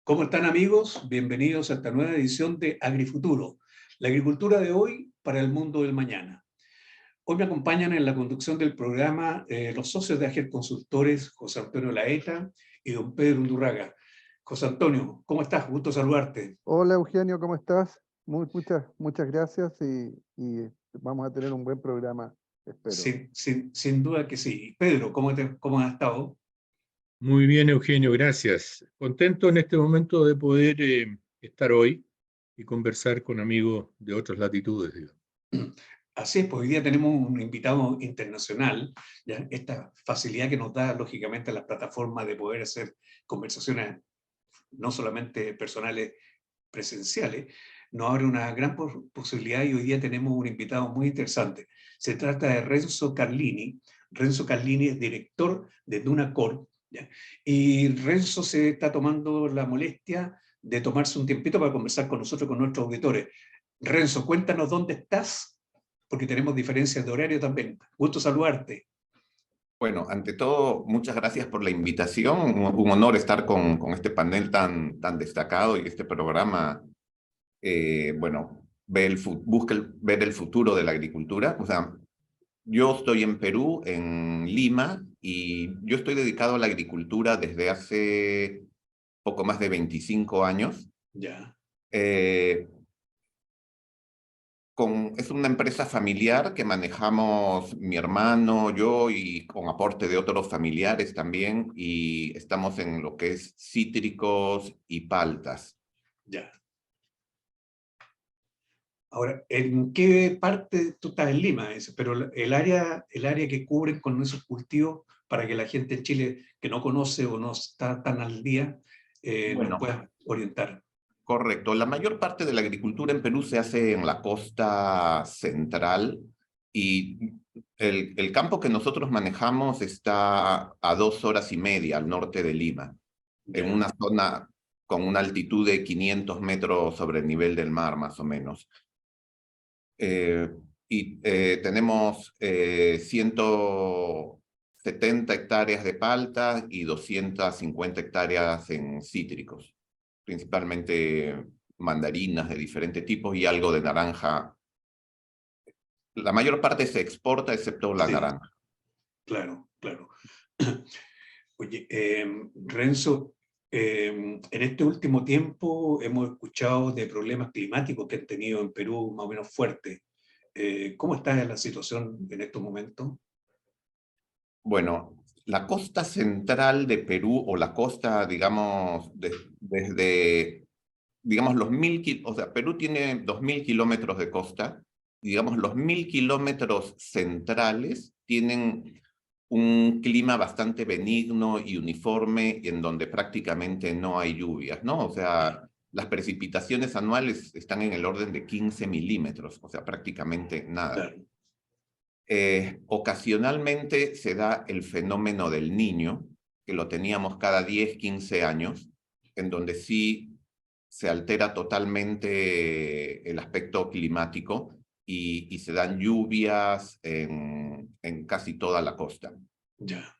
¿Cómo están, amigos? Bienvenidos a esta nueva edición de Agrifuturo, la agricultura de hoy para el mundo del mañana. Hoy me acompañan en la conducción del programa los socios de Ager Consultores, José Antonio Laeta y don Pedro Undurraga. José Antonio, ¿cómo estás? Gusto saludarte. Hola Eugenio, ¿cómo estás? Muchas gracias y vamos a tener un buen programa, espero. Sin duda que sí. Pedro, ¿cómo has estado? Muy bien, Eugenio, gracias. Contento en este momento de poder estar hoy y conversar con amigos de otras latitudes, digamos. Así es, pues hoy día tenemos un invitado internacional, ¿ya? Esta facilidad que nos da, lógicamente, las plataformas de poder hacer conversaciones no solamente personales, presenciales, nos abre una gran posibilidad y hoy día tenemos un invitado muy interesante. Se trata de Renzo Carlini. Renzo Carlini es director de Dunacor, ¿ya? Y Renzo se está tomando la molestia de tomarse un tiempito para conversar con nosotros, con nuestros auditores. Renzo, cuéntanos dónde estás, porque tenemos diferencias de horario también. Gusto saludarte. Bueno, ante todo, muchas gracias por la invitación. Un honor estar con este panel tan destacado y este programa, bueno, ver el futuro de la agricultura. O sea, yo estoy en Perú, en Lima, y yo estoy dedicado a la agricultura desde hace poco más de 25 años. Ya. Es una empresa familiar que manejamos mi hermano, yo y con aporte de otros familiares también, y estamos en lo que es cítricos y paltas. Ya. Ahora, ¿en qué parte tú estás en Lima? Pero el área que cubren con esos cultivos para que la gente en Chile que no conoce o no está tan al día nos Bueno, pueda orientar. correcto. La mayor parte de la agricultura en Perú se hace en la costa central y el campo que nosotros manejamos está a 2 horas y media al norte de Lima, en Ya. una zona con una altitud de 500 metros sobre el nivel del mar, más o menos. Tenemos 170 hectáreas de palta y 250 hectáreas en cítricos, principalmente mandarinas de diferentes tipos y algo de naranja. La mayor parte se exporta excepto la Sí, naranja. claro, claro. Oye, Renzo, en este último tiempo hemos escuchado de problemas climáticos que han tenido en Perú más o menos fuertes. ¿Cómo está la situación en estos momentos? Bueno, la costa central de Perú o la costa, digamos, desde, digamos, o sea, Perú tiene 2000 kilómetros de costa, y digamos, los 1000 kilómetros centrales tienen un clima bastante benigno y uniforme en donde prácticamente no hay lluvias, ¿no? O sea, las precipitaciones anuales están en el orden de 15 milímetros, o sea, prácticamente nada. Claro. Ocasionalmente se da el fenómeno del Niño, que lo teníamos cada 10, 15 años, en donde sí se altera totalmente el aspecto climático y se dan lluvias en casi toda la costa. Ya.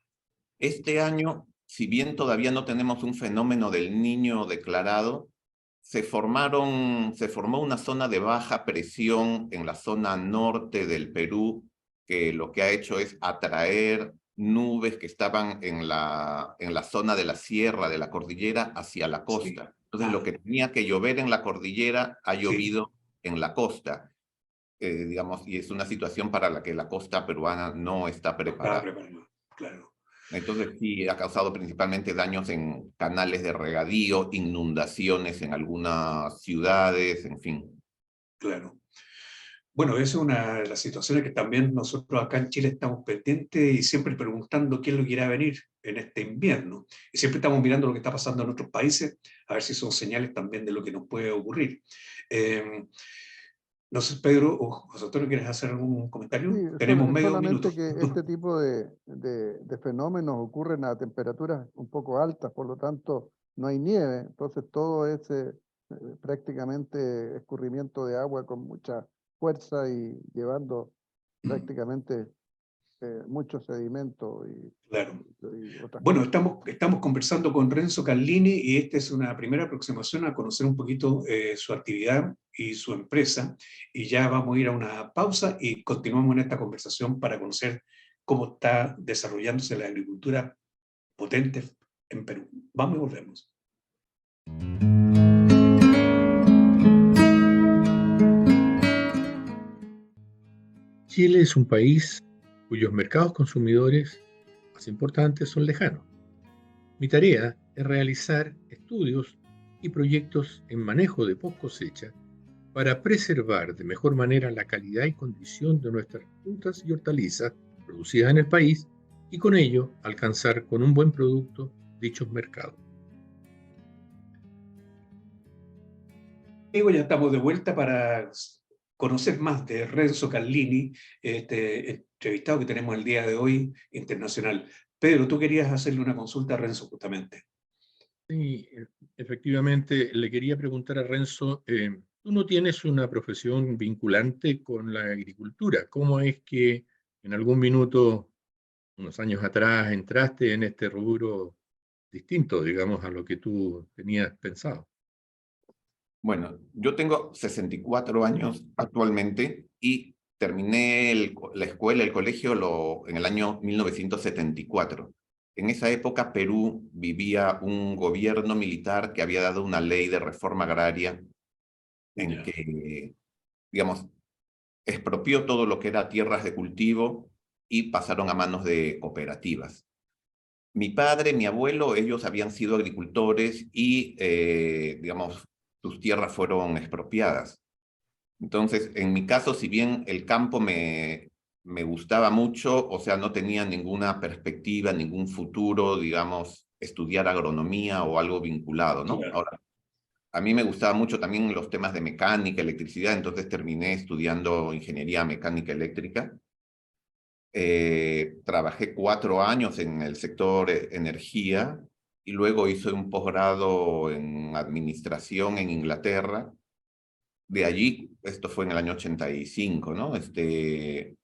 Este año, si bien todavía no tenemos un fenómeno del Niño declarado, se formó una zona de baja presión en la zona norte del Perú, que lo que ha hecho es atraer nubes que estaban en la zona de la sierra, de la cordillera, hacia la Sí. costa. Entonces, lo que tenía que llover en la cordillera ha Sí. llovido en la costa, digamos, y es una situación para la que la costa peruana no está No estaba preparada. preparado, claro. Entonces sí, ha causado principalmente daños en canales de regadío, inundaciones en algunas ciudades, en fin. Claro. Bueno, esa es una de las situaciones que también nosotros acá en Chile estamos pendientes y siempre preguntando qué es lo que irá a venir en este invierno. Y siempre estamos mirando lo que está pasando en otros países, a ver si son señales también de lo que nos puede ocurrir. No sé, Pedro o José Antonio, ¿quieres hacer algún comentario? Sí, Tenemos medio minuto. solamente que este tipo de fenómenos ocurren a temperaturas un poco altas, por lo tanto no hay nieve, entonces todo es prácticamente escurrimiento de agua con mucha fuerza y llevando prácticamente mucho sedimento Claro. y otras Bueno, cosas. estamos conversando con Renzo Carlini y esta es una primera aproximación a conocer un poquito su actividad y su empresa. Y ya vamos a ir a una pausa y continuamos en esta conversación para conocer cómo está desarrollándose la agricultura potente en Perú. Vamos y volvemos. Chile es un país cuyos mercados consumidores más importantes son lejanos. Mi tarea es realizar estudios y proyectos en manejo de post cosecha para preservar de mejor manera la calidad y condición de nuestras frutas y hortalizas producidas en el país y con ello alcanzar con un buen producto dichos mercados. Amigo, ya estamos de vuelta para conocer más de Renzo Carlini, este entrevistado que tenemos el día de hoy, internacional. Pedro, tú querías hacerle una consulta a Renzo justamente. Sí, efectivamente, le quería preguntar a Renzo, tú no tienes una profesión vinculante con la agricultura. ¿Cómo es que en algún minuto, unos años atrás, entraste en este rubro distinto, digamos, a lo que tú tenías pensado? Bueno, yo tengo 64 años actualmente y terminé la escuela, el colegio en el año 1974. En esa época Perú vivía un gobierno militar que había dado una ley de reforma agraria en que, digamos, expropió todo lo que era tierras de cultivo y pasaron a manos de cooperativas. Mi padre, mi abuelo, ellos habían sido agricultores y, digamos, sus tierras fueron expropiadas. Entonces, en mi caso, si bien el campo me gustaba mucho, o sea, no tenía ninguna perspectiva, ningún futuro, digamos, estudiar agronomía o algo vinculado, ¿no? Claro. Ahora, a mí me gustaba mucho también los temas de mecánica, electricidad, entonces terminé estudiando ingeniería mecánica eléctrica. Trabajé 4 años en el sector energía y luego hice un posgrado en administración en Inglaterra. De allí, esto fue en el año 85, ¿no? De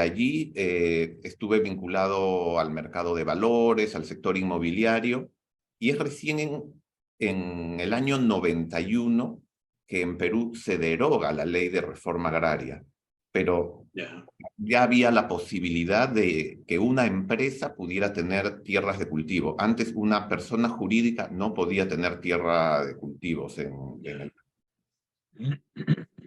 allí estuve vinculado al mercado de valores, al sector inmobiliario, y es recién en el año 91 que en Perú se deroga la ley de reforma agraria, pero ya había la posibilidad de que una empresa pudiera tener tierras de cultivo. Antes una persona jurídica no podía tener tierra de cultivos en el...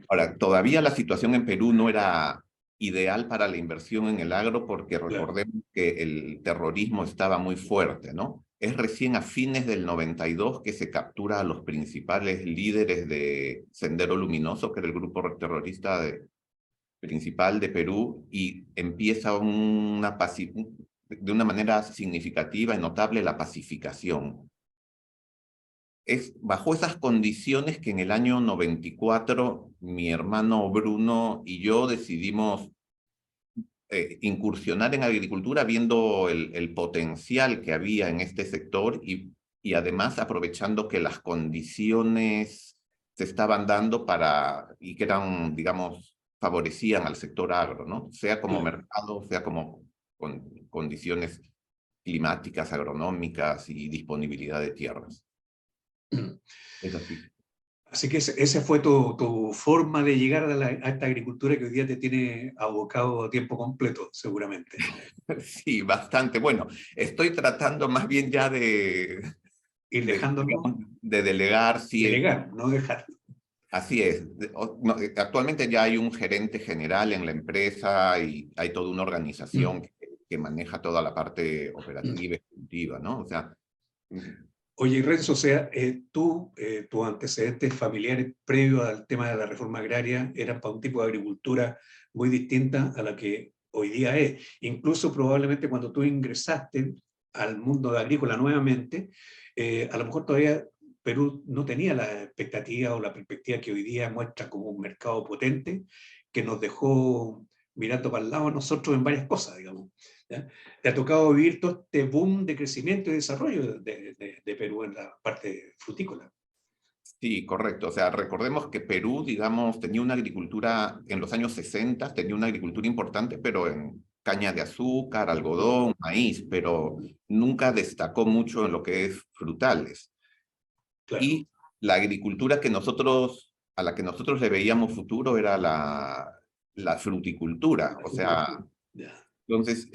Ahora, todavía la situación en Perú no era ideal para la inversión en el agro porque recordemos que el terrorismo estaba muy fuerte, ¿no? Es recién a fines del 92 que se captura a los principales líderes de Sendero Luminoso, que era el grupo terrorista principal de Perú, y empieza de una manera significativa y notable la pacificación. Es bajo esas condiciones que en el año 94 mi hermano Bruno y yo decidimos incursionar en agricultura viendo el potencial que había en este sector y además aprovechando que las condiciones se estaban dando y que eran, digamos, favorecían al sector agro, ¿no? Sea como mercado, sea como condiciones climáticas, agronómicas y disponibilidad de tierras. Es así. Así que esa fue tu forma de llegar a esta agricultura que hoy día te tiene abocado a tiempo completo, seguramente. Sí, bastante. Bueno, estoy tratando más bien ya de delegar. Sí, delegar, no dejar. Así es. Actualmente ya hay un gerente general en la empresa y hay toda una organización que maneja toda la parte operativa, ejecutiva, ¿no? O sea... Oye, Renzo, o sea, tus antecedentes familiares previos al tema de la reforma agraria eran para un tipo de agricultura muy distinta a la que hoy día es. Incluso probablemente cuando tú ingresaste al mundo agrícola nuevamente, a lo mejor todavía Perú no tenía la expectativa o la perspectiva que hoy día muestra como un mercado potente que nos dejó mirando para el lado a nosotros en varias cosas, digamos. ¿Ya? Te ha tocado vivir todo este boom de crecimiento y desarrollo de Perú en la parte frutícola. Sí, correcto. O sea, recordemos que Perú, digamos, tenía una agricultura, en los años 60, tenía una agricultura importante, pero en caña de azúcar, algodón, maíz, pero nunca destacó mucho en lo que es frutales. Claro. Y la agricultura a la que nosotros le veíamos futuro era la fruticultura. O sea, Ya. entonces,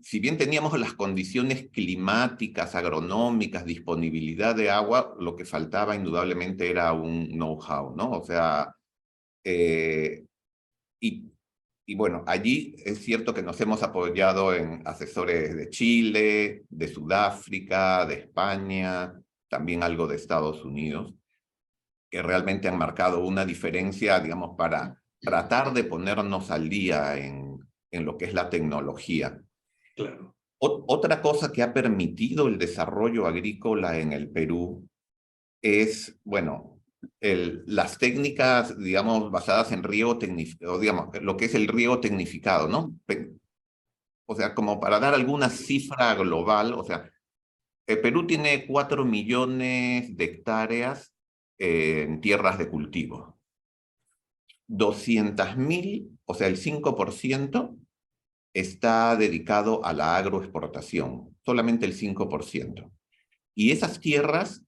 si bien teníamos las condiciones climáticas, agronómicas, disponibilidad de agua, lo que faltaba indudablemente era un know-how, ¿no? O sea, eh, y, y bueno, allí es cierto que nos hemos apoyado en asesores de Chile, de Sudáfrica, de España, también algo de Estados Unidos, que realmente han marcado una diferencia, digamos, para tratar de ponernos al día en lo que es la tecnología. Claro. Otra cosa que ha permitido el desarrollo agrícola en el Perú es, bueno, las técnicas, digamos, basadas en riego tecnificado, digamos, lo que es el riego tecnificado, ¿no? O sea, como para dar alguna cifra global, o sea, el Perú tiene 4 millones de hectáreas en tierras de cultivo. 200.000, o sea, el 5%, está dedicado a la agroexportación, solamente el 5%. Y esas tierras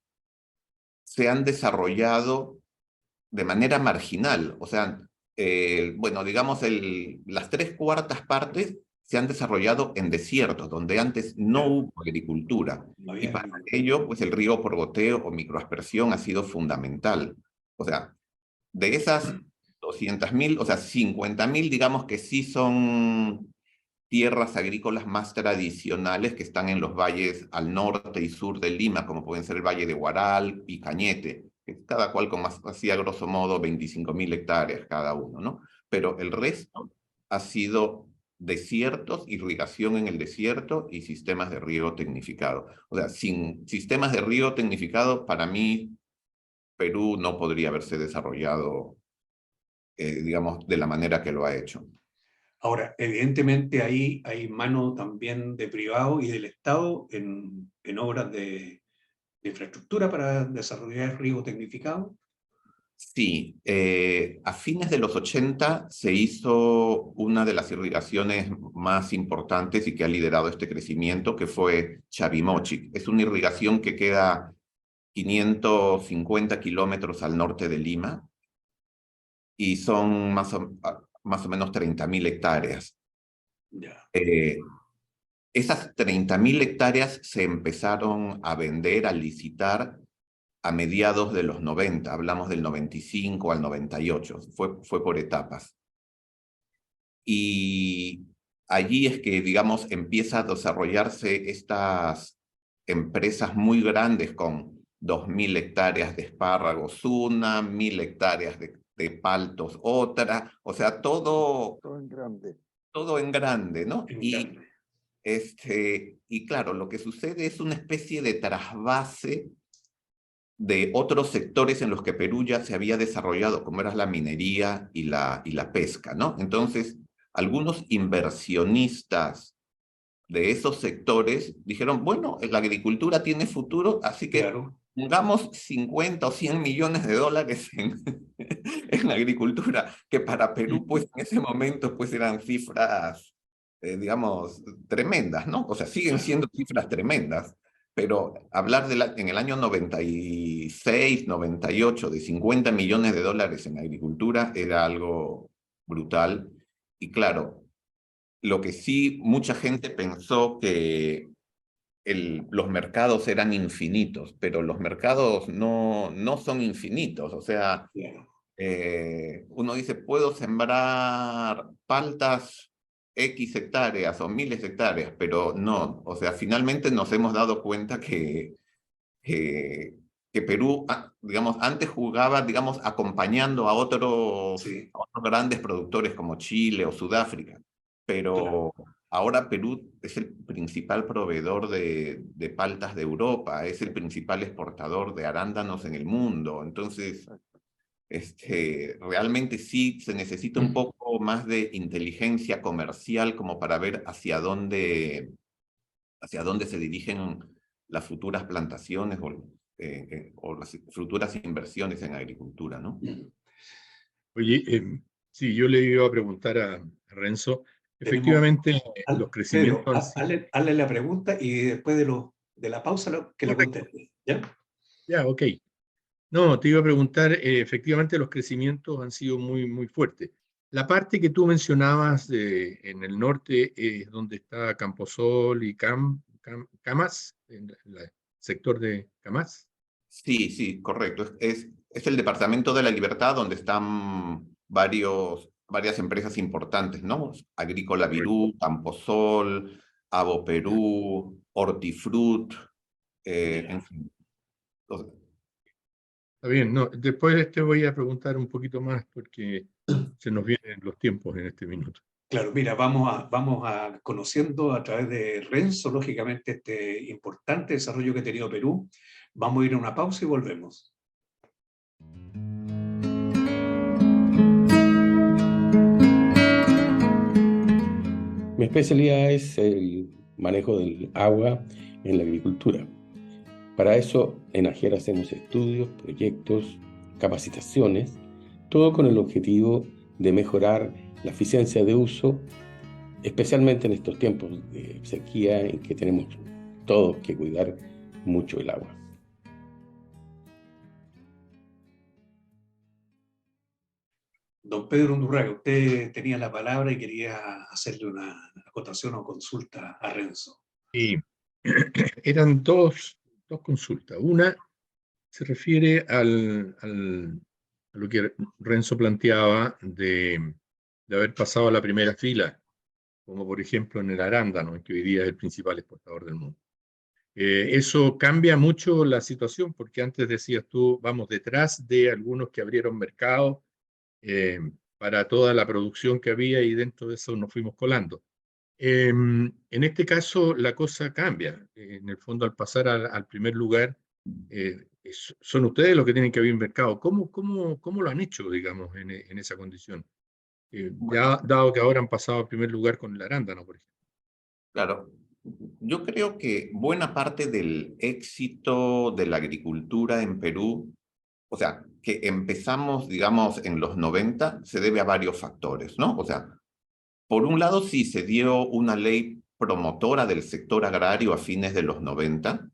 se han desarrollado de manera marginal, o sea, bueno, digamos, las 3/4 partes se han desarrollado en desiertos, donde antes no hubo agricultura. No Y había para agricultura. ello, pues el riego por goteo o microaspersión ha sido fundamental. O sea, de esas 200.000, o sea, 50.000, digamos que sí son tierras agrícolas más tradicionales que están en los valles al norte y sur de Lima, como pueden ser el Valle de Huaral y Cañete, que cada cual con más, así a grosso modo 25.000 hectáreas cada uno, ¿no? Pero el resto ha sido desiertos, irrigación en el desierto y sistemas de riego tecnificado. O sea, sin sistemas de riego tecnificado, para mí, Perú no podría haberse desarrollado, digamos, de la manera que lo ha hecho. Ahora, evidentemente ahí hay mano también de privado y del Estado en obras de infraestructura para desarrollar riego tecnificado. Sí, a fines de los 80 se hizo una de las irrigaciones más importantes y que ha liderado este crecimiento, que fue Chavimochic. Es una irrigación que queda 550 kilómetros al norte de Lima y son más o menos 30.000 hectáreas. Ya. Esas 30.000 hectáreas se empezaron a vender, a licitar a mediados de los 90, hablamos del 95 al 98, fue por etapas. Y allí es que, digamos, empieza a desarrollarse estas empresas muy grandes con 2.000 hectáreas de espárragos una, 1.000 hectáreas de paltos otra, o sea, todo Todo en grande. en grande, ¿no? En grande. Y claro, lo que sucede es una especie de trasvase de otros sectores en los que Perú ya se había desarrollado, como era la minería y la pesca, ¿no? Entonces, algunos inversionistas de esos sectores dijeron, bueno, la agricultura tiene futuro, así que Claro. pongamos 50 o 100 millones de dólares en agricultura, que para Perú, pues, en ese momento, pues, eran cifras, digamos, tremendas, ¿no? O sea, siguen siendo cifras tremendas, pero hablar en el año 96, 98, de 50 millones de dólares en agricultura era algo brutal. Y claro, lo que sí mucha gente pensó que los mercados eran infinitos, pero los mercados no son infinitos. O sea, Claro. uno dice, puedo sembrar paltas X hectáreas o miles de hectáreas, pero no. O sea, finalmente nos hemos dado cuenta que Perú, digamos, antes jugaba, digamos, acompañando a otros Sí, grandes productores como Chile o Sudáfrica, pero claro. ahora Perú es el principal proveedor de paltas de Europa, es el principal exportador de arándanos en el mundo. Entonces, realmente sí se necesita un poco más de inteligencia comercial como para ver hacia dónde se dirigen las futuras plantaciones o las futuras inversiones en agricultura, ¿no? Oye, sí, yo le iba a preguntar a Renzo, Tenemos, efectivamente los Pedro, crecimientos han sido... hazle la pregunta y después de la pausa que la Correcto. conteste. ¿Ya? Ya, ok. No, te iba a preguntar, efectivamente los crecimientos han sido muy fuertes. La parte que tú mencionabas en el norte, donde está Camposol y Camas, en el sector de Camas. Sí, sí, correcto. Es el Departamento de la Libertad donde están varias empresas importantes, ¿no? Agrícola Correcto. Virú, Camposol, Avo Perú, Hortifruit, en fin. Está bien, no, después te voy a preguntar un poquito más porque se nos vienen los tiempos en este minuto. Claro, mira, vamos a conociendo a través de Renzo, lógicamente, este importante desarrollo que ha tenido Perú. Vamos a ir a una pausa y volvemos. Mi especialidad es el manejo del agua en la agricultura. Para eso, en AGER hacemos estudios, proyectos, capacitaciones, todo con el objetivo de mejorar la eficiencia de uso, especialmente en estos tiempos de sequía en que tenemos todos que cuidar mucho el agua. Don Pedro Undurraga, usted tenía la palabra y quería hacerle una acotación o consulta a Renzo. Y eran dos consultas. Una se refiere a lo que Renzo planteaba de haber pasado a la primera fila, como por ejemplo en el arándano, que hoy día es el principal exportador del mundo. Eso cambia mucho la situación, porque antes decías tú, vamos detrás de algunos que abrieron mercado para toda la producción que había y dentro de eso nos fuimos colando. En este caso la cosa cambia. En el fondo, al pasar al primer lugar, son ustedes los que tienen que abrir mercado. ¿Cómo lo han hecho, digamos, en esa condición? Ya dado que ahora han pasado al primer lugar con el arándano, por ejemplo. Claro, yo creo que buena parte del éxito de la agricultura en Perú, o sea, que empezamos, digamos, en los 90, se debe a varios factores, ¿no? O sea, por un lado, sí se dio una ley promotora del sector agrario a fines de los 90,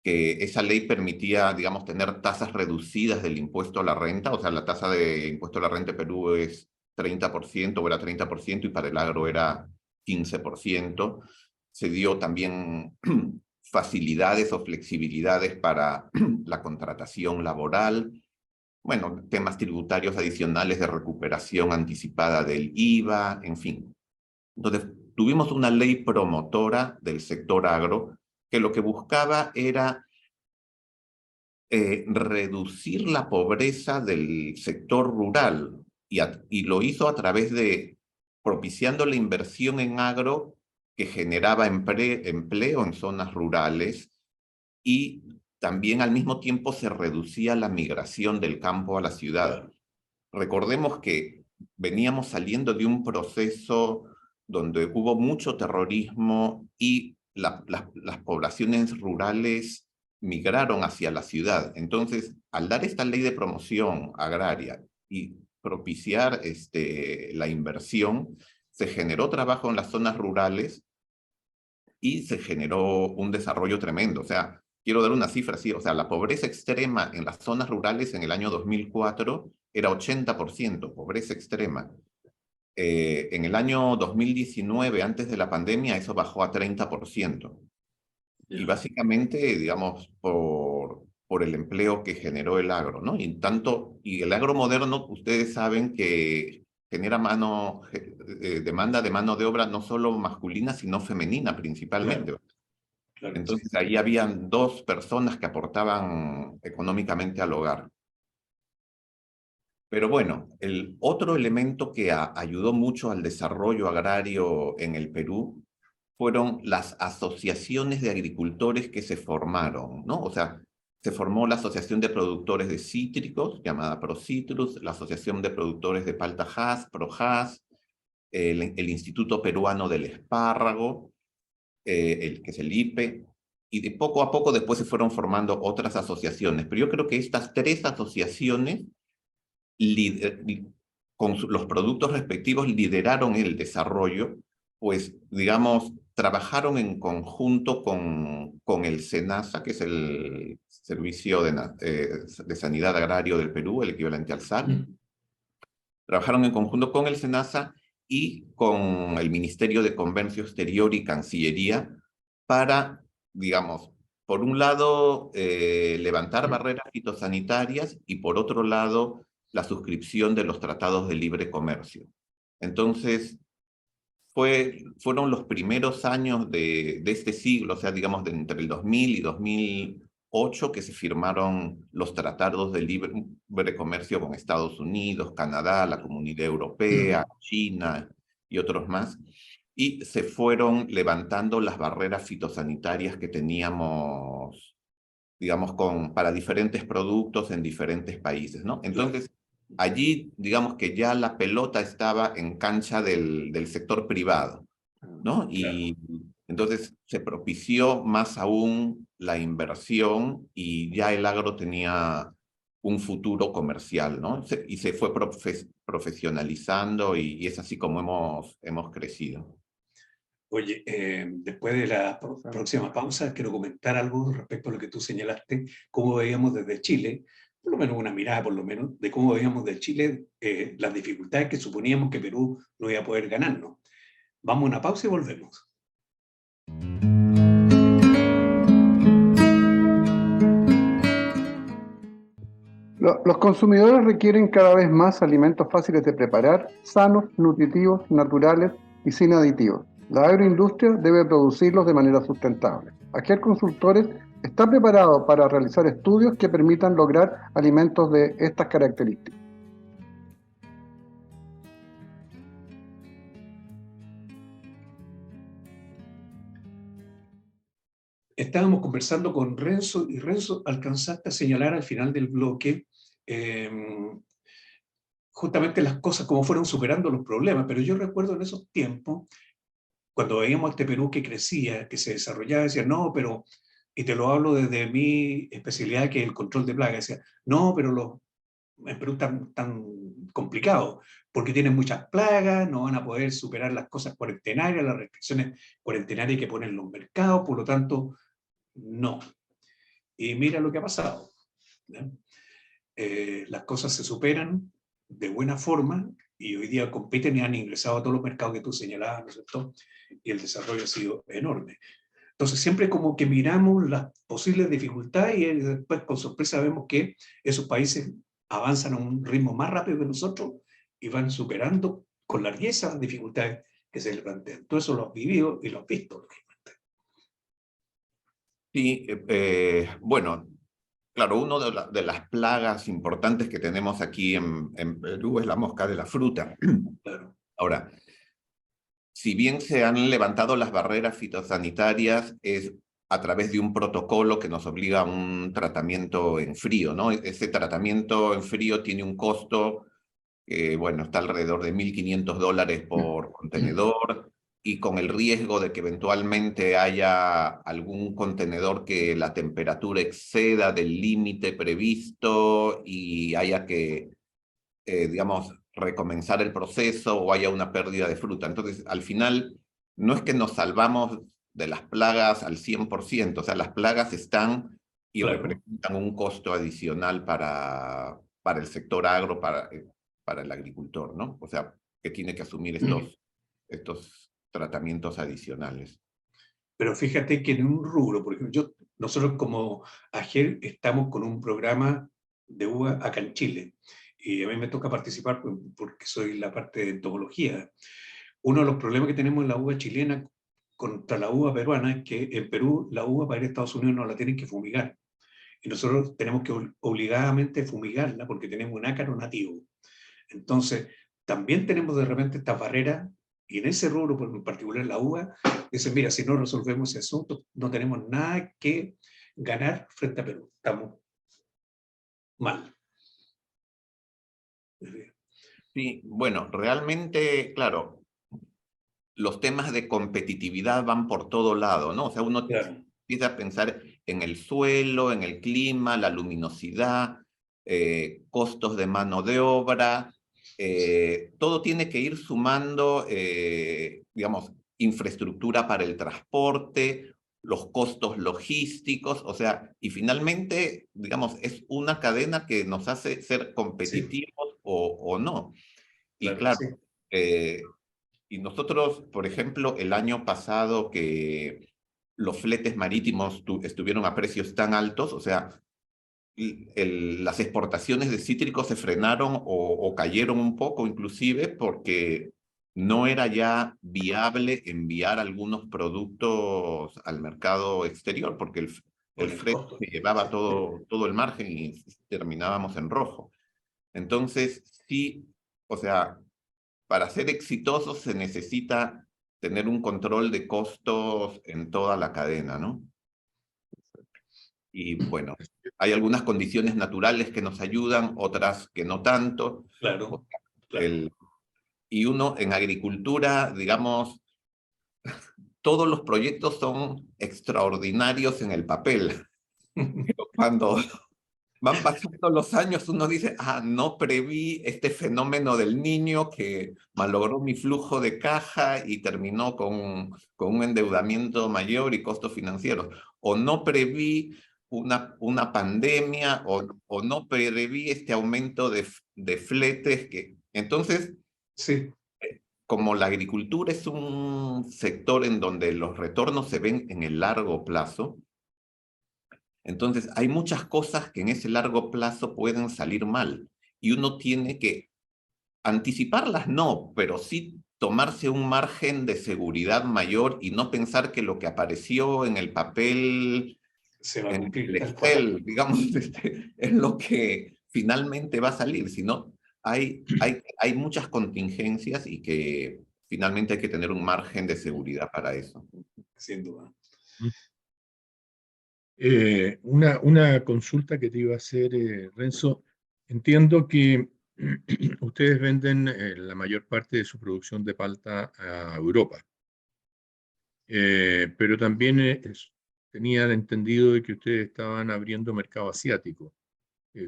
que esa ley permitía, digamos, tener tasas reducidas del impuesto a la renta, o sea, la tasa de impuesto a la renta en Perú es 30%, o era 30%, y para el agro era 15%. Se dio también facilidades o flexibilidades para la contratación laboral, bueno, temas tributarios adicionales de recuperación anticipada del IVA, en fin. Entonces, tuvimos una ley promotora del sector agro que lo que buscaba era reducir la pobreza del sector rural y lo hizo a través de propiciando la inversión en agro que generaba empleo en zonas rurales y también al mismo tiempo se reducía la migración del campo a la ciudad. Recordemos que veníamos saliendo de un proceso donde hubo mucho terrorismo y las poblaciones rurales migraron hacia la ciudad. Entonces, al dar esta ley de promoción agraria y propiciar la inversión, se generó trabajo en las zonas rurales y se generó un desarrollo tremendo. O sea, quiero dar una cifra así, o sea, la pobreza extrema en las zonas rurales en el año 2004 era 80%, pobreza extrema. En el año 2019, antes de la pandemia, eso bajó a 30%. Y básicamente, digamos, por el empleo que generó el agro, ¿no? Y el agro moderno, ustedes saben que genera demanda de mano de obra no solo masculina, sino femenina principalmente. Claro, Entonces ahí habían dos personas que aportaban económicamente al hogar. Pero bueno, el otro elemento que ayudó mucho al desarrollo agrario en el Perú fueron las asociaciones de agricultores que se formaron, ¿no? O sea, se formó la Asociación de Productores de Cítricos, llamada ProCitrus, la Asociación de Productores de Palta Hass, ProHass, el Instituto Peruano del Espárrago, que es el IPE, y de poco a poco después se fueron formando otras asociaciones. Pero yo creo que estas 3 asociaciones, con los productos respectivos, lideraron el desarrollo, pues, digamos, trabajaron en conjunto con el SENASA, que es el Servicio de Sanidad Agrario del Perú, el equivalente al SAT. Trabajaron en conjunto con el SENASA y con el Ministerio de Comercio Exterior y Cancillería para, digamos, por un lado, levantar barreras fitosanitarias y por otro lado, la suscripción de los tratados de libre comercio. Entonces, fueron los primeros años de este siglo, o sea, digamos, entre el 2000 y 2008, que se firmaron los tratados de libre comercio con Estados Unidos, Canadá, la Comunidad Europea, China y otros más, y se fueron levantando las barreras fitosanitarias que teníamos, digamos, para diferentes productos en diferentes países, ¿no? Entonces, allí, digamos que ya la pelota estaba en cancha del sector privado, ¿no? Y entonces se propició más aún la inversión y ya el agro tenía un futuro comercial, ¿no? Y se fue profesionalizando y es así como hemos crecido. Oye, después de la próxima pausa, quiero comentar algo respecto a lo que tú señalaste, cómo veíamos desde Chile, por lo menos una mirada, por lo menos, de cómo veíamos de Chile las dificultades que suponíamos que Perú no iba a poder ganarnos. Vamos a una pausa y volvemos. Los consumidores requieren cada vez más alimentos fáciles de preparar, sanos, nutritivos, naturales y sin aditivos. La agroindustria debe producirlos de manera sustentable. Ager Consultores está preparado para realizar estudios que permitan lograr alimentos de estas características. Estábamos conversando con Renzo y Renzo alcanzaste a señalar al final del bloque justamente las cosas, cómo fueron superando los problemas, pero yo recuerdo en esos tiempos, cuando veíamos este Perú que crecía, que se desarrollaba, decía, no, pero, y te lo hablo desde mi especialidad, que es el control de plagas, decía, no, pero en Perú tan complicado, porque tienen muchas plagas, no van a poder superar las cosas cuarentenarias, las restricciones cuarentenarias que ponen los mercados, por lo tanto, no. Y mira lo que ha pasado. Las cosas se superan de buena forma y hoy día compiten y han ingresado a todos los mercados que tú señalabas, ¿no es cierto? Y el desarrollo ha sido enorme. Entonces siempre como que miramos las posibles dificultades y después con sorpresa vemos que esos países avanzan a un ritmo más rápido que nosotros y van superando con largueza las dificultades que se les plantean. Todo eso lo has vivido y lo has visto. Sí, bueno, claro, una de las plagas importantes que tenemos aquí en Perú es la mosca de la fruta. Claro. Ahora, si bien se han levantado las barreras fitosanitarias, es a través de un protocolo que nos obliga a un tratamiento en frío, ¿no? Ese tratamiento en frío tiene un costo, bueno, está alrededor de $1.500 por contenedor, y con el riesgo de que eventualmente haya algún contenedor que la temperatura exceda del límite previsto y haya que, digamos, recomenzar el proceso o haya una pérdida de fruta. Entonces, al final, no es que nos salvamos de las plagas al 100%, o sea, las plagas están y representan un costo adicional para el sector agro, para el agricultor, ¿no? O sea, que tiene que asumir estos tratamientos adicionales. Pero fíjate que en un rubro, por ejemplo, nosotros como AGEL estamos con un programa de uva acá en Chile, y a mí me toca participar porque soy la parte de entomología. Uno de los problemas que tenemos en la uva chilena contra la uva peruana es que en Perú la uva para ir a Estados Unidos no la tienen que fumigar. Y nosotros tenemos que obligadamente fumigarla porque tenemos un ácaro nativo. Entonces, también tenemos de repente estas barreras, y en ese rubro, en particular la uva, dicen, mira, si no resolvemos ese asunto, no tenemos nada que ganar frente a Perú. Estamos mal. Sí, bueno, realmente, claro, los temas de competitividad van por todo lado, ¿no? O sea, uno empieza a pensar en el suelo, en el clima, la luminosidad, costos de mano de obra, todo tiene que ir sumando, digamos, infraestructura para el transporte, los costos logísticos, o sea, y finalmente, digamos, es una cadena que nos hace ser competitivos o no. Y Claro, claro, y nosotros, por ejemplo, el año pasado que los fletes marítimos estuvieron a precios tan altos, o sea, las exportaciones de cítricos se frenaron o cayeron un poco inclusive porque no era ya viable enviar algunos productos al mercado exterior porque el frete se llevaba todo el margen y terminábamos en rojo. Entonces, sí, o sea, para ser exitosos se necesita tener un control de costos en toda la cadena, ¿no? Y bueno, hay algunas condiciones naturales que nos ayudan, otras que no tanto. claro, claro. Y uno en agricultura, digamos, todos los proyectos son extraordinarios en el papel. Pero cuando van pasando los años, uno dice, ah, no preví este fenómeno del niño que malogró mi flujo de caja y terminó con un endeudamiento mayor y costos financieros. O no preví una pandemia, o no preví este aumento de fletes. Entonces, Sí, como la agricultura es un sector en donde los retornos se ven en el largo plazo, entonces, hay muchas cosas que en ese largo plazo pueden salir mal y uno tiene que anticiparlas, no, pero sí tomarse un margen de seguridad mayor y no pensar que lo que apareció en el papel, se va a en el cumplir tal cual. Excel, digamos, es lo que finalmente va a salir, sino hay muchas contingencias y que finalmente hay que tener un margen de seguridad para eso. Sin duda. Una consulta que te iba a hacer, Renzo. Entiendo que ustedes venden la mayor parte de su producción de palta a Europa, pero también tenían entendido de que ustedes estaban abriendo mercado asiático.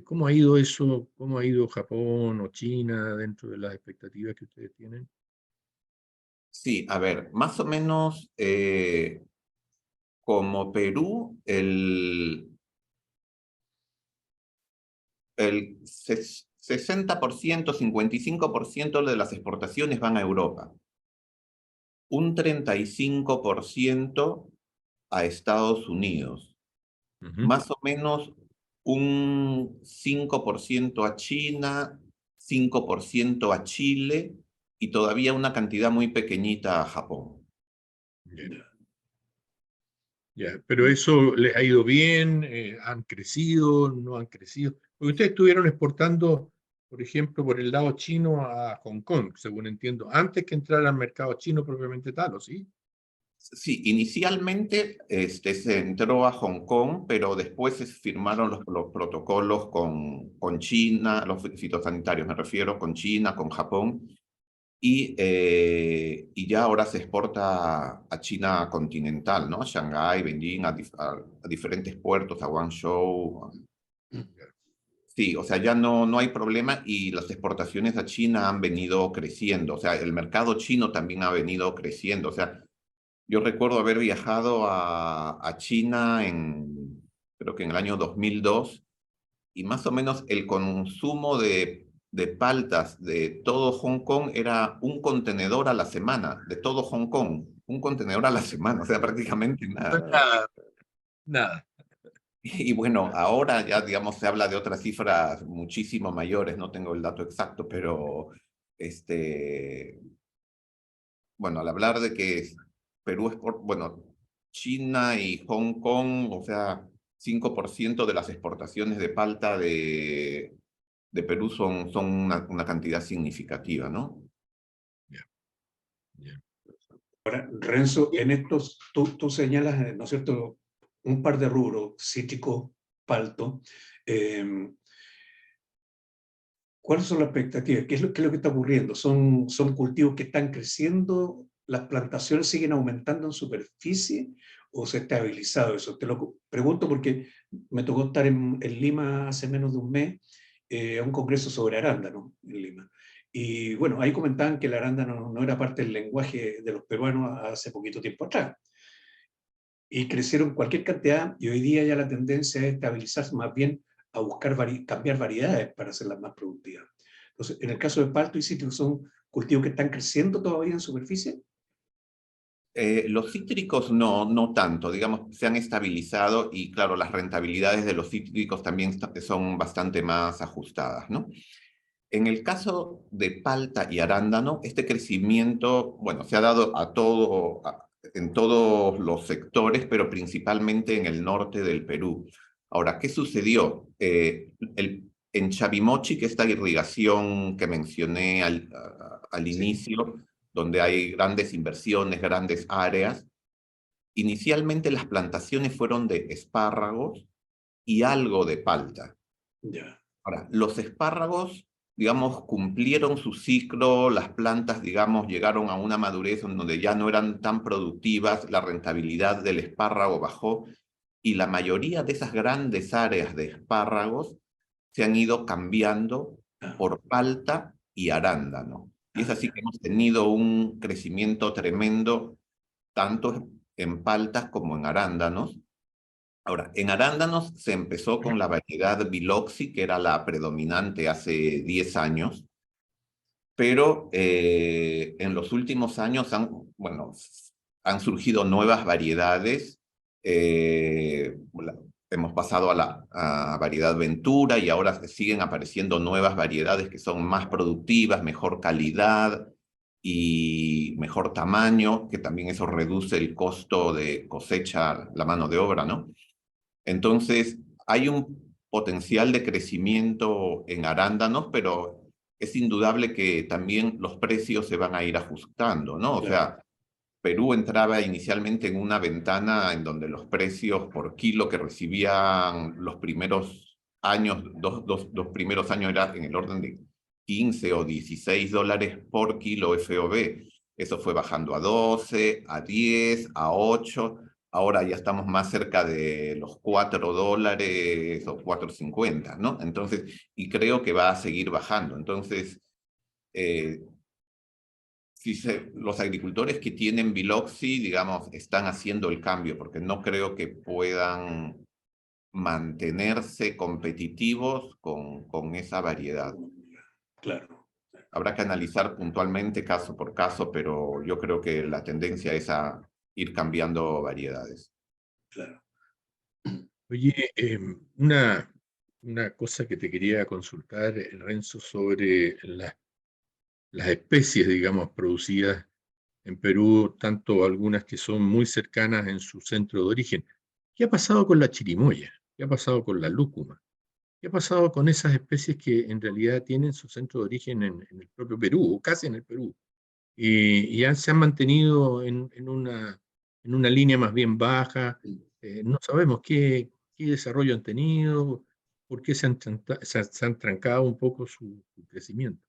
¿Cómo ha ido eso? ¿Cómo ha ido Japón o China dentro de las expectativas que ustedes tienen? Sí, a ver, más o menos como Perú, el 60%, 55% de las exportaciones van a Europa, un 35% a Estados Unidos, Ujú. más o menos un 5% a China, 5% a Chile y todavía una cantidad muy pequeñita a Japón. Ya, ya. Pero eso les ha ido bien, han crecido, no han crecido. Porque ustedes estuvieron exportando, por ejemplo, por el lado chino a Hong Kong, según entiendo, antes que entrar al mercado chino propiamente tal, ¿o sí? Sí, inicialmente se entró a Hong Kong, pero después se firmaron los protocolos con China, los fitosanitarios me refiero, con China, con Japón, y ya ahora se exporta a China continental, ¿no? A Shanghái, Beijing, a diferentes puertos, a Guangzhou. Sí, o sea, ya no hay problema y las exportaciones a China han venido creciendo, o sea, el mercado chino también ha venido creciendo, o sea, yo recuerdo haber viajado a China creo que en el año 2002, y más o menos el consumo de paltas de todo Hong Kong era un contenedor a la semana, de todo Hong Kong, un contenedor a la semana, o sea, prácticamente nada. Nada, nada. Y bueno, ahora ya, digamos, se habla de otras cifras muchísimo mayores, no tengo el dato exacto, pero bueno, al hablar de que Perú es bueno, China y Hong Kong, o sea, 5% de las exportaciones de palta de Perú son una cantidad significativa, ¿no? Ya, ya. Ahora, Renzo, en estos, tú señalas, ¿no es cierto?, un par de rubros, cítrico, palto. ¿Cuáles son las expectativas? ¿Qué es lo que está ocurriendo? ¿Son cultivos que están creciendo? ¿Las plantaciones siguen aumentando en superficie? o se ha estabilizado eso? Te lo pregunto porque me tocó estar en Lima hace menos de un mes, a un congreso sobre arándano en Lima. Y bueno, ahí comentaban que el arándano no era parte del lenguaje de los peruanos hace poquito tiempo atrás. Y crecieron cualquier cantidad, y hoy día ya la tendencia es estabilizarse, más bien a buscar cambiar variedades para hacerlas más productivas. Entonces, en el caso de palto y cítricos, ¿son cultivos que están creciendo todavía en superficie? Los cítricos no tanto, digamos, se han estabilizado y claro, las rentabilidades de los cítricos también son bastante más ajustadas, ¿no? En el caso de palta y arándano, este crecimiento, bueno, se ha dado en todos los sectores, pero principalmente en el norte del Perú. Ahora, ¿qué sucedió? En Chavimochi, que esta irrigación que mencioné al inicio, donde hay grandes inversiones, grandes áreas, inicialmente las plantaciones fueron de espárragos y algo de palta. Ya. Ahora, los espárragos, digamos, cumplieron su ciclo, las plantas, digamos, llegaron a una madurez en donde ya no eran tan productivas, la rentabilidad del espárrago bajó y la mayoría de esas grandes áreas de espárragos se han ido cambiando por palta y arándano. Y es así que hemos tenido un crecimiento tremendo, tanto en paltas como en arándanos. Ahora, en arándanos se empezó con la variedad Biloxi, que era la predominante hace 10 años, pero en los últimos años han surgido nuevas variedades. Hemos pasado a la variedad Ventura y ahora siguen apareciendo nuevas variedades que son más productivas, mejor calidad y mejor tamaño, que también eso reduce el costo de cosecha, la mano de obra, ¿no? Entonces, hay un potencial de crecimiento en arándanos, pero es indudable que también los precios se van a ir ajustando, ¿no? O sea, Perú entraba inicialmente en una ventana en donde los precios por kilo que recibían los primeros años, dos primeros años era en el orden de 15 o 16 dólares por kilo FOB. Eso fue bajando a 12, a 10, a 8. Ahora ya estamos más cerca de los 4 dólares o 4.50, ¿no? Entonces, y creo que va a seguir bajando. Entonces, los agricultores que tienen Biloxi, digamos, están haciendo el cambio, porque no creo que puedan mantenerse competitivos con esa variedad. Claro. Habrá que analizar puntualmente caso por caso, pero yo creo que la tendencia es a ir cambiando variedades. Claro. Oye, una cosa que te quería consultar, Renzo, sobre las especies, digamos, producidas en Perú, tanto algunas que son muy cercanas en su centro de origen. ¿Qué ha pasado con la chirimoya? ¿Qué ha pasado con la lúcuma? ¿Qué ha pasado con esas especies que en realidad tienen su centro de origen en el propio Perú, o casi en el Perú? Y ya se han mantenido en una línea más bien baja. No sabemos qué desarrollo han tenido, por qué se han trancado un poco su crecimiento.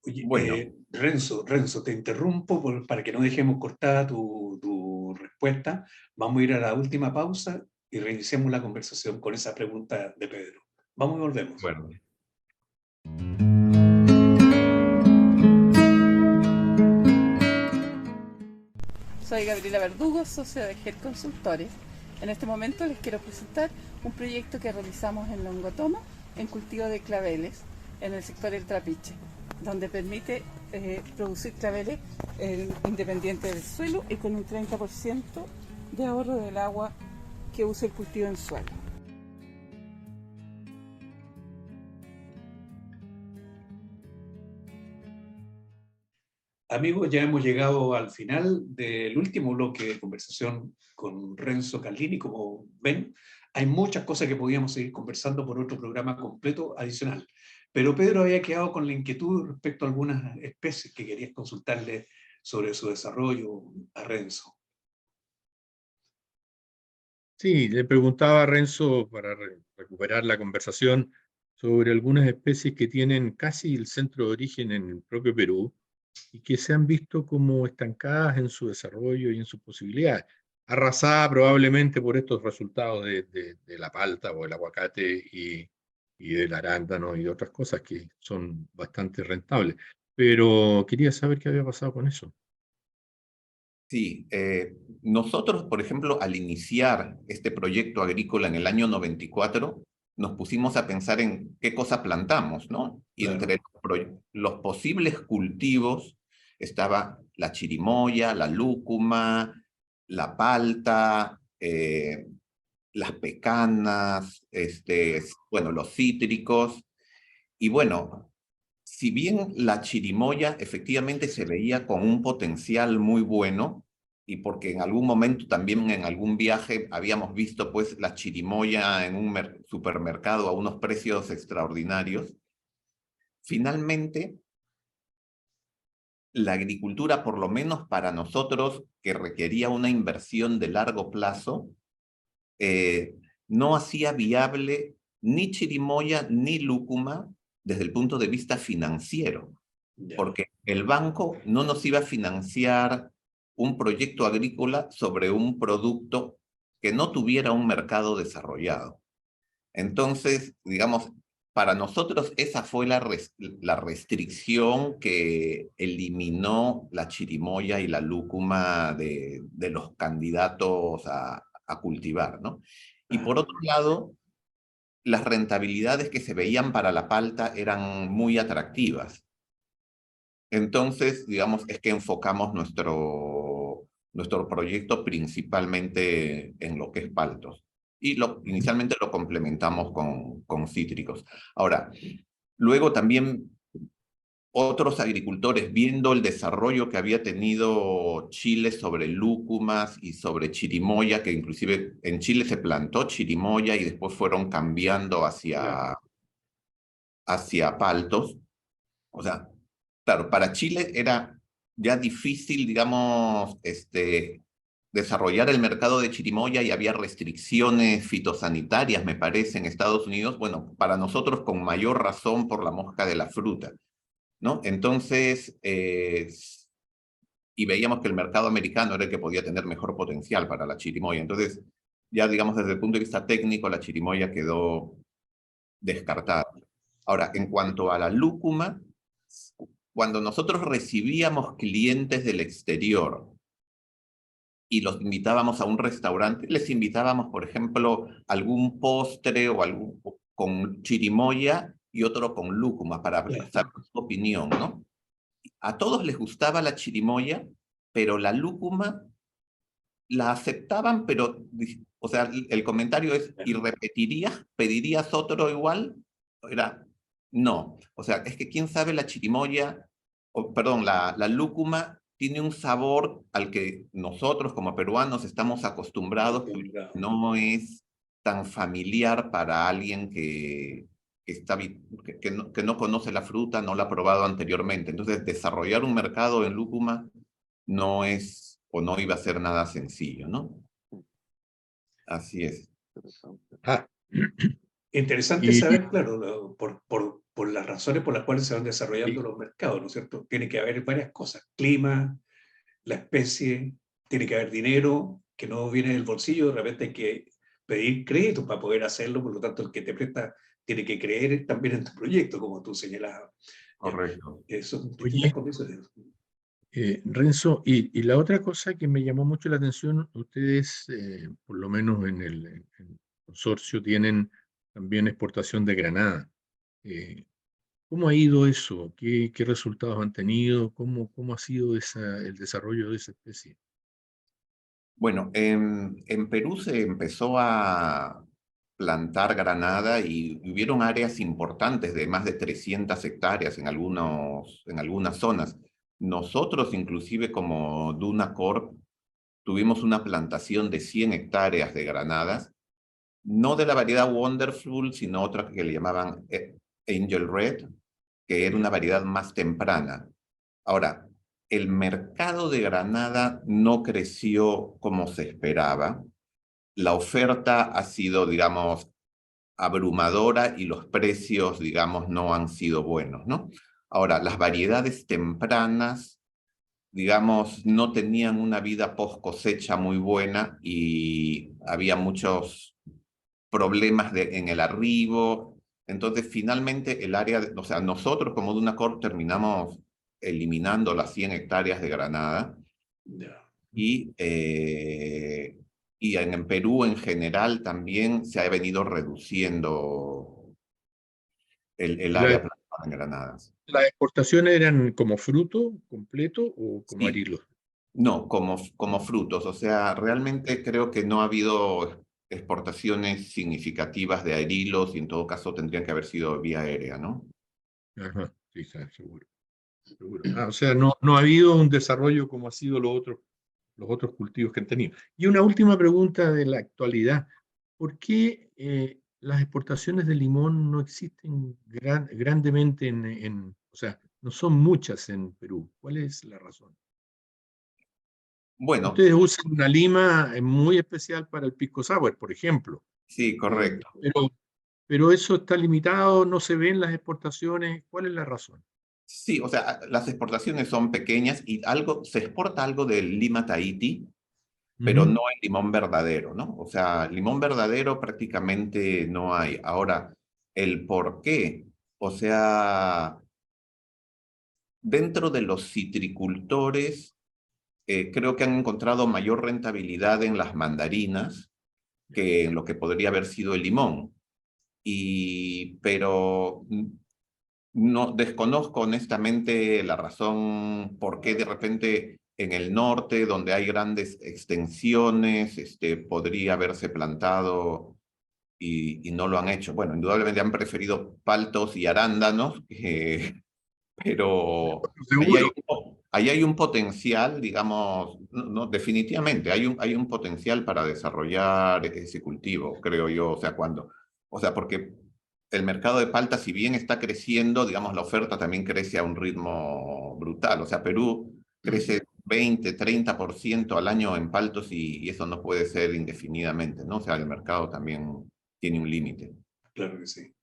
Oye, Bueno, Renzo, te interrumpo para que no dejemos cortada tu respuesta. Vamos a ir a la última pausa y reiniciamos la conversación con esa pregunta de Pedro. Vamos y volvemos. bueno. Soy Gabriela Verdugo, socia de GEL Consultores. En este momento les quiero presentar un proyecto que realizamos en Longotomo en cultivo de claveles en el sector del Trapiche, donde permite producir claveles independiente del suelo y con un 30% de ahorro del agua que usa el cultivo en suelo. Amigos, ya hemos llegado al final del último bloque de conversación con Renzo Carlini. Como ven, hay muchas cosas que podíamos seguir conversando por otro programa completo adicional. Pero Pedro había quedado con la inquietud respecto a algunas especies que querías consultarle sobre su desarrollo a Renzo. Sí, le preguntaba a Renzo para recuperar la conversación sobre algunas especies que tienen casi el centro de origen en el propio Perú y que se han visto como estancadas en su desarrollo y en sus posibilidades. arrasada probablemente por estos resultados de la palta o el aguacate y del arándano y de otras cosas que son bastante rentables. Pero quería saber qué había pasado con eso. Sí, nosotros, por ejemplo, al iniciar este proyecto agrícola en el año 94, nos pusimos a pensar en qué cosa plantamos, ¿no? Y Claro. entre los posibles cultivos estaba la chirimoya, la lúcuma, la palta, las pecanas, bueno, los cítricos. Y bueno, si bien la chirimoya efectivamente se veía con un potencial muy bueno, y porque en algún momento también en algún viaje habíamos visto pues la chirimoya en un supermercado a unos precios extraordinarios, finalmente la agricultura, por lo menos para nosotros, que requería una inversión de largo plazo, no hacía viable ni chirimoya ni lúcuma desde el punto de vista financiero, Ya. porque el banco no nos iba a financiar un proyecto agrícola sobre un producto que no tuviera un mercado desarrollado. Entonces, digamos, para nosotros esa fue la restricción que eliminó la chirimoya y la lúcuma de los candidatos a cultivar, ¿no? Y por otro lado, las rentabilidades que se veían para la palta eran muy atractivas. Entonces, digamos, es que enfocamos nuestro proyecto principalmente en lo que es paltos. Y inicialmente lo complementamos con cítricos. Ahora, luego también otros agricultores, viendo el desarrollo que había tenido Chile sobre lúcumas y sobre chirimoya, que inclusive en Chile se plantó chirimoya y después fueron cambiando hacia paltos. O sea, claro, para Chile era ya difícil, digamos, desarrollar el mercado de chirimoya y había restricciones fitosanitarias, me parece, en Estados Unidos. Bueno, para nosotros con mayor razón por la mosca de la fruta, ¿no? Entonces, y veíamos que el mercado americano era el que podía tener mejor potencial para la chirimoya. Entonces, ya digamos, desde el punto de vista técnico, la chirimoya quedó descartada. Ahora, en cuanto a la lúcuma, cuando nosotros recibíamos clientes del exterior y los invitábamos a un restaurante, les invitábamos, por ejemplo, algún postre o algún con chirimoya y otro con lúcuma para saber su opinión, ¿no? A todos les gustaba la chirimoya, pero la lúcuma la aceptaban, pero, o sea, el comentario es, ¿y repetirías? ¿Pedirías otro igual? Era, no. O sea, es que quién sabe la chirimoya, perdón, la lúcuma tiene un sabor al que nosotros como peruanos estamos acostumbrados, pero no es tan familiar para alguien que no conoce la fruta, no la ha probado anteriormente. Entonces, desarrollar un mercado en lúcuma no es o no iba a ser nada sencillo, ¿no? Así es. Ah, Interesante y saber, claro, por las razones por las cuales se van desarrollando los mercados, ¿no es cierto? Tiene que haber varias cosas: clima, la especie, tiene que haber dinero que no viene del bolsillo, de repente hay que pedir crédito para poder hacerlo, por lo tanto el que te presta tiene que creer también en tu proyecto, como tú señalabas. Correcto. Son distintas oye, condiciones. Renzo, y la otra cosa que me llamó mucho la atención, ustedes, por lo menos en el consorcio, tienen también exportación de granada. Eh, ¿Cómo ha ido eso? ¿Qué resultados han tenido? ¿Cómo ha sido el desarrollo de esa especie? Bueno, en Perú se empezó a plantar granada y hubieron áreas importantes de más de 300 hectáreas en algunas zonas. Nosotros, inclusive como Duna Corp, tuvimos una plantación de 100 hectáreas de granadas, no de la variedad Wonderful, sino otra que le llamaban Angel Red, que era una variedad más temprana. Ahora, el mercado de Granada no creció como se esperaba. La oferta ha sido, digamos, abrumadora y los precios, digamos, no han sido buenos, ¿no? Ahora, las variedades tempranas digamos, no tenían una vida post cosecha muy buena y había muchos problemas en el arribo. Entonces, finalmente, el área, o sea, nosotros como Dunacor terminamos eliminando las 100 hectáreas de Granada y en Perú en general también se ha venido reduciendo el área plantada en granadas. ¿Las exportaciones eran como fruto completo o como Sí, arilos? no, como frutos. O sea, realmente creo que no ha habido exportaciones significativas de arilos y en todo caso tendrían que haber sido vía aérea, ¿no? Ajá, sí, está seguro. Seguro. O sea, no ha habido un desarrollo como ha sido los otros cultivos que han tenido. Y una última pregunta de la actualidad. ¿Por qué las exportaciones de limón no existen grandemente o sea, no son muchas en Perú? ¿Cuál es la razón? Bueno, Ustedes usan una lima muy especial para el pisco sour, por ejemplo, sí, eh, correcto. pero eso está limitado, no se ven las exportaciones. ¿Cuál es la razón? Sí, o sea, las exportaciones son pequeñas y se exporta algo del Lima Tahiti, pero Ujú. no el limón verdadero, ¿no? O sea, limón verdadero prácticamente no hay. Ahora, el por qué, o sea, dentro de los citricultores, creo que han encontrado mayor rentabilidad en las mandarinas que en lo que podría haber sido el limón. Pero no desconozco honestamente la razón por qué de repente en el norte, donde hay grandes extensiones, podría haberse plantado y no lo han hecho. Bueno, indudablemente han preferido paltos y arándanos, pero Seguro. ahí hay un potencial, digamos, definitivamente hay un potencial para desarrollar ese cultivo, creo yo, o sea, porque el mercado de palta, si bien está creciendo, digamos, la oferta también crece a un ritmo brutal, o sea, Perú crece 20-30% al año en paltos y eso no puede ser indefinidamente, ¿no? O sea, el mercado también tiene un límite. Claro que sí.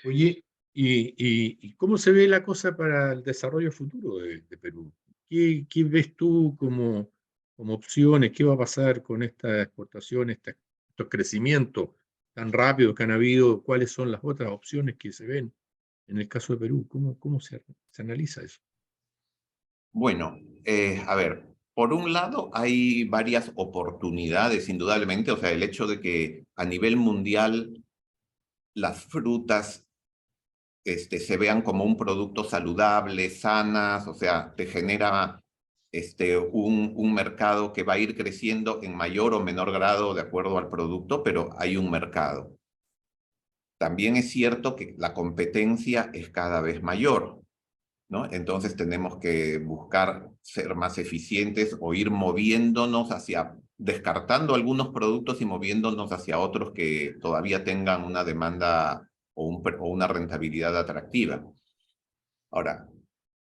Oye, ¿y cómo se ve la cosa para el desarrollo futuro de Perú? ¿Qué ves tú como opciones? ¿Qué va a pasar con esta exportación, estos crecimientos tan rápidos que han habido? ¿Cuáles son las otras opciones que se ven en el caso de Perú? ¿Cómo se analiza eso? Bueno, a ver, por un lado hay varias oportunidades, indudablemente, o sea, el hecho de que a nivel mundial las frutas se vean como un producto saludable, sanas, o sea, te genera un mercado que va a ir creciendo en mayor o menor grado de acuerdo al producto, pero hay un mercado. También es cierto que la competencia es cada vez mayor, ¿no? Entonces tenemos que buscar ser más eficientes o ir moviéndonos descartando algunos productos y moviéndonos hacia otros que todavía tengan una demanda o una rentabilidad atractiva. Ahora,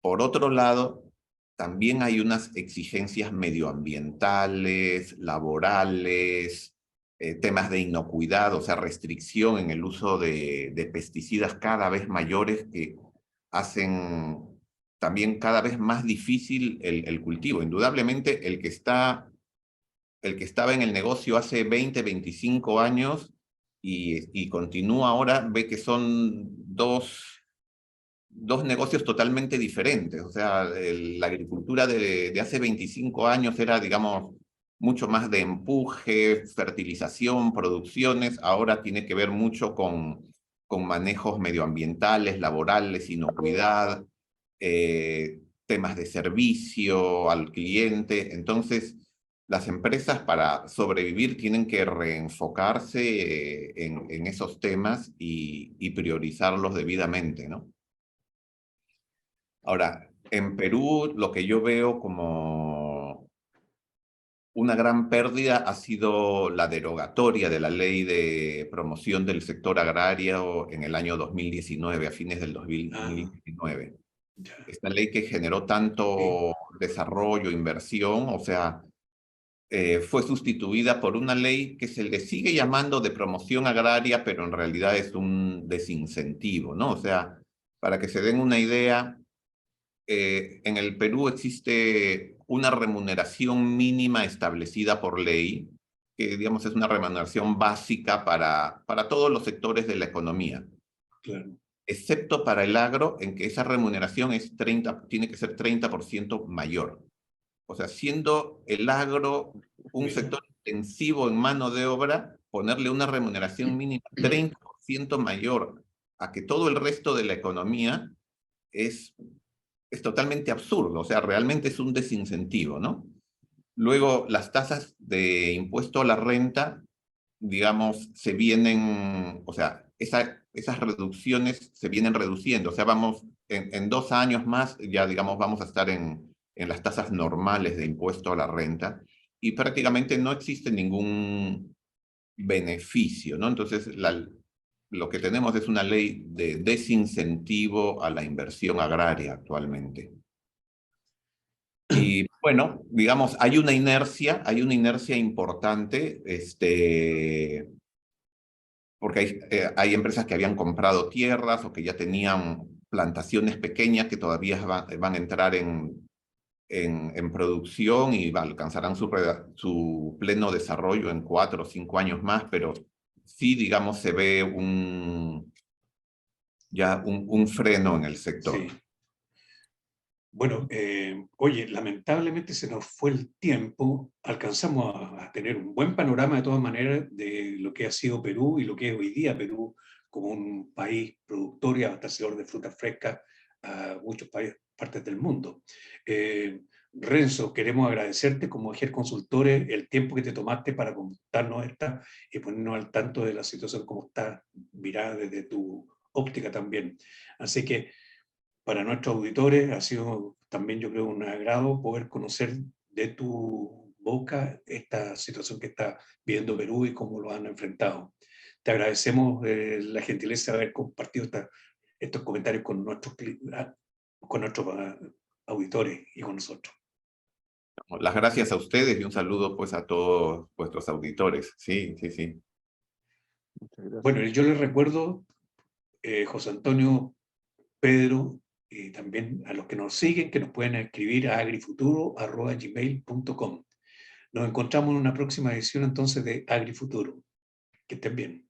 por otro lado, también hay unas exigencias medioambientales, laborales, temas de inocuidad, o sea, restricción en el uso de pesticidas cada vez mayores que hacen también cada vez más difícil el cultivo. Indudablemente, el que estaba en el negocio hace 20, 25 años y continúa ahora, ve que son dos negocios totalmente diferentes. O sea, la agricultura de hace 25 años era, digamos, mucho más de empuje, fertilización, producciones. Ahora tiene que ver mucho con manejos medioambientales, laborales, inocuidad, temas de servicio al cliente. Entonces, las empresas para sobrevivir tienen que reenfocarse en esos temas y priorizarlos debidamente, ¿no? Ahora, en Perú lo que yo veo como una gran pérdida ha sido la derogatoria de la ley de promoción del sector agrario en el año 2019, a fines del 2019. Ya. Esta ley que generó tanto desarrollo, inversión, o sea, fue sustituida por una ley que se le sigue llamando de promoción agraria, pero en realidad es un desincentivo, ¿no? O sea, para que se den una idea, en el Perú existe una remuneración mínima establecida por ley, que digamos es una remuneración básica para todos los sectores de la economía. Claro. Excepto para el agro, en que esa remuneración es tiene que ser 30% mayor. O sea, siendo el agro un sector intensivo en mano de obra, ponerle una remuneración mínima 30% mayor a que todo el resto de la economía es totalmente absurdo. O sea, realmente es un desincentivo, ¿no? Luego, las tasas de impuesto a la renta, digamos, se vienen, o sea, esas reducciones se vienen reduciendo. O sea, vamos, en 2 años más, ya digamos, vamos a estar en las tasas normales de impuesto a la renta y prácticamente no existe ningún beneficio, ¿no? Entonces, lo que tenemos es una ley de desincentivo a la inversión agraria actualmente. Y bueno, digamos, hay una inercia importante, porque hay empresas que habían comprado tierras o que ya tenían plantaciones pequeñas que todavía van a entrar en producción y alcanzarán su pleno desarrollo en 4 o 5 años más, pero sí, digamos, se ve ya un freno en el sector. Sí. Bueno, oye, lamentablemente se nos fue el tiempo, alcanzamos a tener un buen panorama de todas maneras de lo que ha sido Perú y lo que es hoy día Perú como un país productor y abastecedor de frutas frescas a muchas partes del mundo. Renzo, queremos agradecerte como EGER Consultores el tiempo que te tomaste para contarnos esta y ponernos al tanto de la situación como está mirada desde tu óptica también. Así que para nuestros auditores ha sido también, yo creo, un agrado poder conocer de tu boca esta situación que está viviendo Perú y cómo lo han enfrentado. Te agradecemos la gentileza de haber compartido estos comentarios con nuestros auditores y con nosotros. Las gracias a ustedes y un saludo pues a todos vuestros auditores. Sí, sí, sí. Muchas gracias. Bueno, yo les recuerdo, José Antonio, Pedro, y también a los que nos siguen, que nos pueden escribir a agrifuturo@gmail.com. Nos encontramos en una próxima edición entonces de AgriFuturo. Que estén bien.